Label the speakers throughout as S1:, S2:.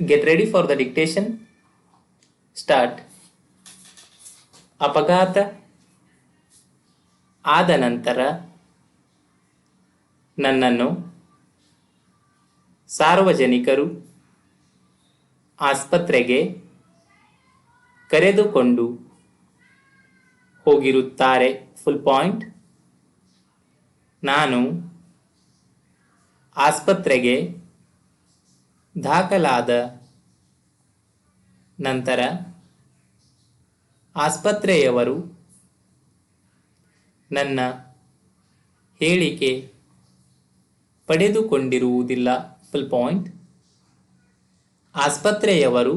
S1: Get ready for the dictation. Start. ಅಪಘಾತ ಆದ ನಂತರ ನನ್ನನ್ನು ಸಾರ್ವಜನಿಕರು ಆಸ್ಪತ್ರೆಗೆ ಕರೆದುಕೊಂಡು ಹೋಗಿರುತ್ತಾರೆ. Full point. ನಾನು ಆಸ್ಪತ್ರೆಗೆ ದಾಖಲಾದ ನಂತರ ಆಸ್ಪತ್ರೆಯವರು ನನ್ನ ಹೇಳಿಕೆ ಪಡೆದುಕೊಂಡಿರುವುದಿಲ್ಲ. Full point. ಆಸ್ಪತ್ರೆಯವರು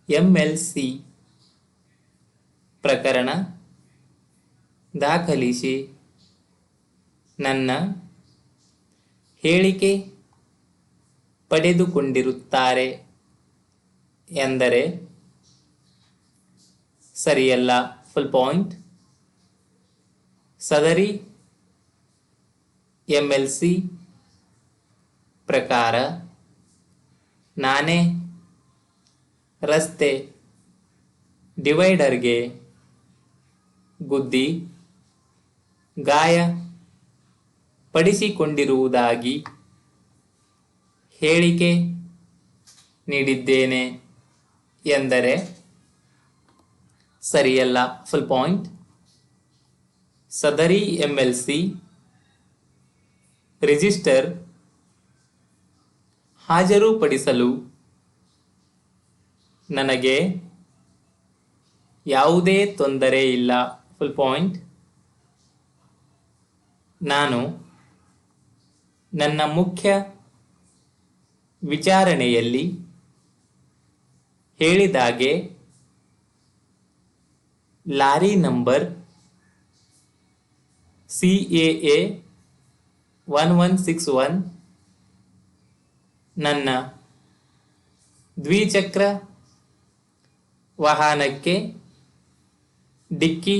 S1: MLC ಪ್ರಕರಣ ದಾಖಲಿಸಿ ನನ್ನ ಹೇಳಿಕೆ ಪಡೆದುಕೊಂಡಿರುತ್ತಾರೆ ಎಂದರೆ ಸರಿಯಲ್ಲ. Full point. ಸದರಿ MLC ಪ್ರಕಾರ ನಾನೇ ರಸ್ತೆ ಡಿವೈಡರ್ಗೆ ಗುದ್ದಿ ಗಾಯ ಪಡಿಸಿಕೊಂಡಿರುವುದಾಗಿ ಹೇಳಿಕೆ ನೀಡಿದ್ದೇನೆ ಎಂದರೆ ಸರಿಯಲ್ಲ. Full point. ಸದರಿ MLC ರಿಜಿಸ್ಟರ್ ಹಾಜರುಪಡಿಸಲು ನನಗೆ ಯಾವುದೇ ತೊಂದರೆ ಇಲ್ಲ. Full point. ನಾನು ನನ್ನ ಮುಖ್ಯ ವಿಚಾರಣೆಯಲ್ಲಿ ಹೇಳಿದಾಗೆ ಲಾರಿ ನಂಬರ್ CAA 1161 ನನ್ನ ದ್ವಿಚಕ್ರ ವಾಹನಕ್ಕೆ ಡಿಕ್ಕಿ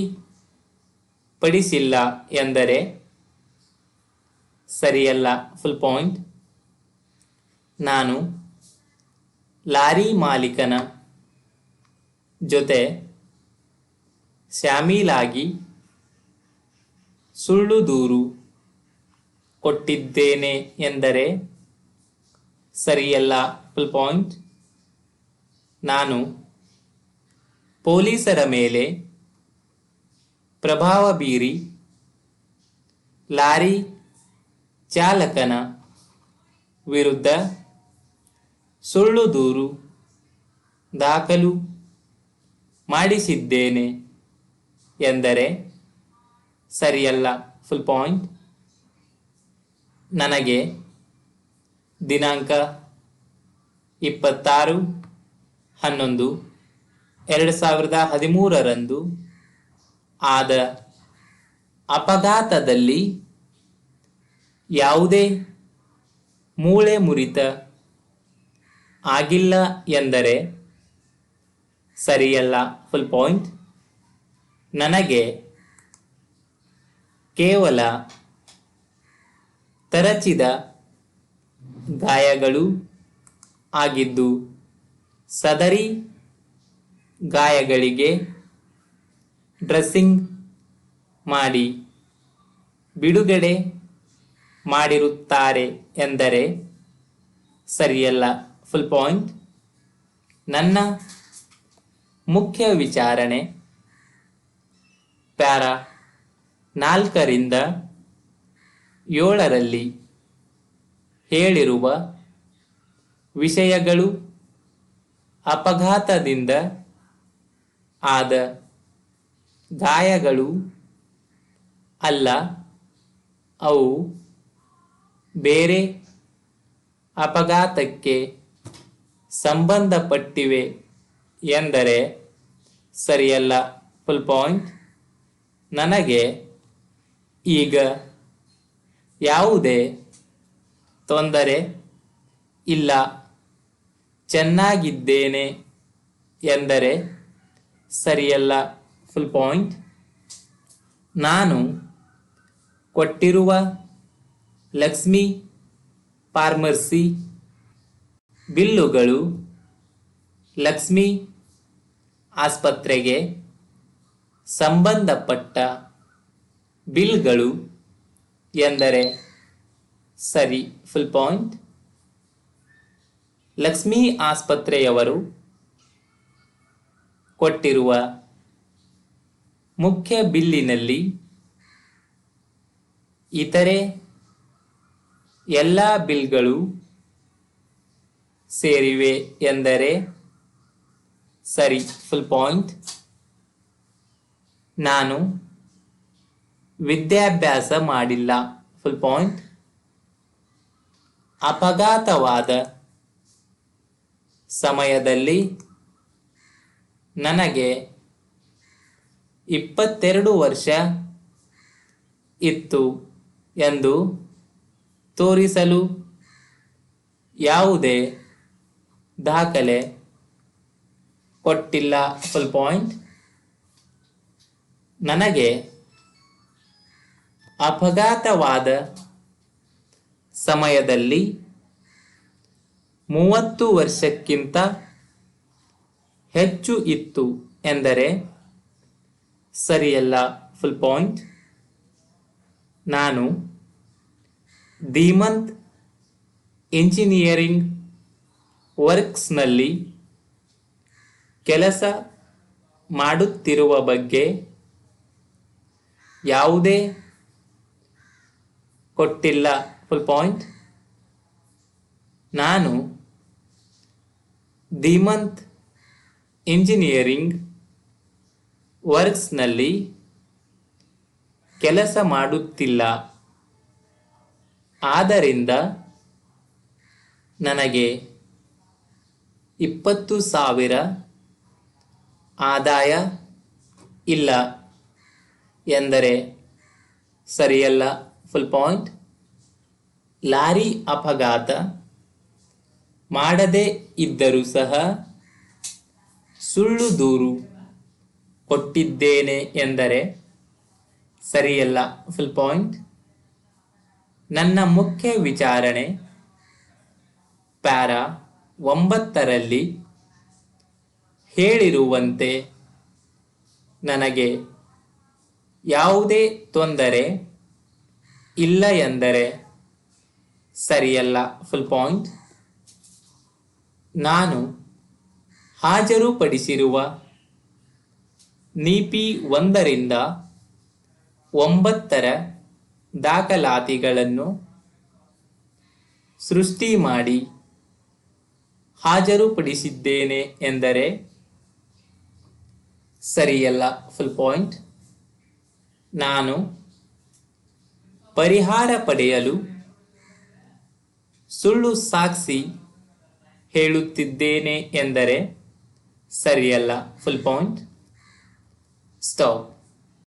S1: ಪಡಿಸಿಲ್ಲ ಎಂದರೆ ಸರಿಯಲ್ಲ. Full point. ನಾನು ಲಾರಿ ಮಾಲೀಕನ ಜೊತೆ ಶಾಮೀಲಾಗಿ ಸುಳ್ಳು ದೂರು ಕೊಟ್ಟಿದ್ದೇನೆ ಎಂದರೆ ಸರಿಯಲ್ಲ. Full point. ನಾನು ಪೊಲೀಸರ ಮೇಲೆ ಪ್ರಭಾವ ಬೀರಿ ಲಾರಿ ಚಾಲಕನ ವಿರುದ್ಧ ಸುಳ್ಳು ದೂರು ದಾಖಲು ಮಾಡಿಸಿದ್ದೇನೆ ಎಂದರೆ ಸರಿಯಲ್ಲ. Full point. ನನಗೆ ದಿನಾಂಕ 26/11/2013 ಆದ ಅಪಘಾತದಲ್ಲಿ ಯಾವುದೇ ಮೂಳೆ ಮುರಿತ ಆಗಿಲ್ಲ ಎಂದರೆ ಸರಿಯಲ್ಲ. Full point. ನನಗೆ ಕೇವಲ ತರಚಿದ ಗಾಯಗಳು ಆಗಿದ್ದು ಸದರಿ ಗಾಯಗಳಿಗೆ ಡ್ರೆಸ್ಸಿಂಗ್ ಮಾಡಿ ಬಿಡುಗಡೆ ಮಾಡಿರುತ್ತಾರೆ ಎಂದರೆ ಸರಿಯಲ್ಲ. Full point. ನನ್ನ ಮುಖ್ಯ ವಿಚಾರಣೆ ಪ್ಯಾರಾ 4ರಿಂದ 7ರಲ್ಲಿ ಹೇಳಿರುವ ವಿಷಯಗಳು ಅಪಘಾತದಿಂದ ಆದ ಗಾಯಗಳು ಅಲ್ಲ, ಅವು ಬೇರೆ ಅಪಘಾತಕ್ಕೆ ಸಂಬಂಧಪಟ್ಟಿವೆ ಎಂದರೆ ಸರಿಯಲ್ಲ. Full point. ನನಗೆ ಈಗ ಯಾವುದೇ ತೊಂದರೆ ಇಲ್ಲ, ಚೆನ್ನಾಗಿದ್ದೇನೆ ಎಂದರೆ ಸರಿಯಲ್ಲ. Full point. ನಾನು ಕೊಟ್ಟಿರುವ ಲಕ್ಷ್ಮಿ ಫಾರ್ಮಸಿ ಬಿಲ್ಲುಗಳು ಲಕ್ಷ್ಮಿ ಆಸ್ಪತ್ರೆಗೆ ಸಂಬಂಧಪಟ್ಟ ಬಿಲ್ಗಳು ಎಂದರೆ ಸರಿ. Full point. ಲಕ್ಷ್ಮಿ ಆಸ್ಪತ್ರೆಯವರು ಕೊಟ್ಟಿರುವ ಮುಖ್ಯ ಬಿಲ್ಲಿನಲ್ಲಿ ಇತರೆ ಎಲ್ಲ ಬಿಲ್ಗಳು ಸೇರಿವೆ ಎಂದರೆ ಸರಿ. Full point. ನಾನು ವಿದ್ಯಾಭ್ಯಾಸ ಮಾಡಿಲ್ಲ. Full point. ಅಪಘಾತವಾದ ಸಮಯದಲ್ಲಿ ನನಗೆ 22 ವರ್ಷ ಇತ್ತು ಎಂದು ತೋರಿಸಲು ಯಾವುದೇ ದಾಖಲೆ ಕೊಟ್ಟಿಲ್ಲ. Full point. ನನಗೆ ಅಪಘಾತವಾದ ಸಮಯದಲ್ಲಿ 30 ವರ್ಷಕ್ಕಿಂತ ಹೆಚ್ಚು ಇತ್ತು ಎಂದರೆ ಸರಿಯಲ್ಲ. Full point. ನಾನು ಧೀಮಂತ್ ಇಂಜಿನಿಯರಿಂಗ್ ವರ್ಕ್ಸ್ನಲ್ಲಿ ಕೆಲಸ ಮಾಡುತ್ತಿರುವ ಬಗ್ಗೆ ಯಾವುದೇ ಕೊಟ್ಟಿಲ್ಲ. Full point. ನಾನು ಧೀಮಂತ್ ಇಂಜಿನಿಯರಿಂಗ್ ವರ್ಕ್ಸ್ನಲ್ಲಿ ಕೆಲಸ ಮಾಡುತ್ತಿಲ್ಲ. ಆದ್ದರಿಂದ ನನಗೆ 20,000 ಆದಾಯ ಇಲ್ಲ ಎಂದರೆ ಸರಿಯಲ್ಲ. Full point. ಲಾರಿ ಅಪಘಾತ ಮಾಡದೇ ಇದ್ದರೂ ಸಹ ಸುಳ್ಳು ದೂರು ಕೊಟ್ಟಿದ್ದೇನೆ ಎಂದರೆ ಸರಿಯಲ್ಲ. Full point. ನನ್ನ ಮುಖ್ಯ ವಿಚಾರಣೆ ಪ್ಯಾರಾ 9ರಲ್ಲಿ ಹೇಳಿರುವಂತೆ ನನಗೆ ಯಾವುದೇ ತೊಂದರೆ ಇಲ್ಲ ಎಂದರೆ ಸರಿಯಲ್ಲ. Full point. ನಾನು ಹಾಜರುಪಡಿಸಿರುವ ನೀತಿ 1ರಿಂದ 9ರ ದಾಖಲಾತಿಗಳನ್ನು ಸೃಷ್ಟಿ ಮಾಡಿ ಹಾಜರುಪಡಿಸಿದ್ದೇನೆ ಎಂದರೆ ಸರಿಯಲ್ಲ. Full point. ನಾನು ಪರಿಹಾರ ಪಡೆಯಲು ಸುಳ್ಳು ಸಾಕ್ಷಿ ಹೇಳುತ್ತಿದ್ದೇನೆ ಎಂದರೆ ಸರಿಯಲ್ಲ. Full point. ಸ್ಟಾಪ್.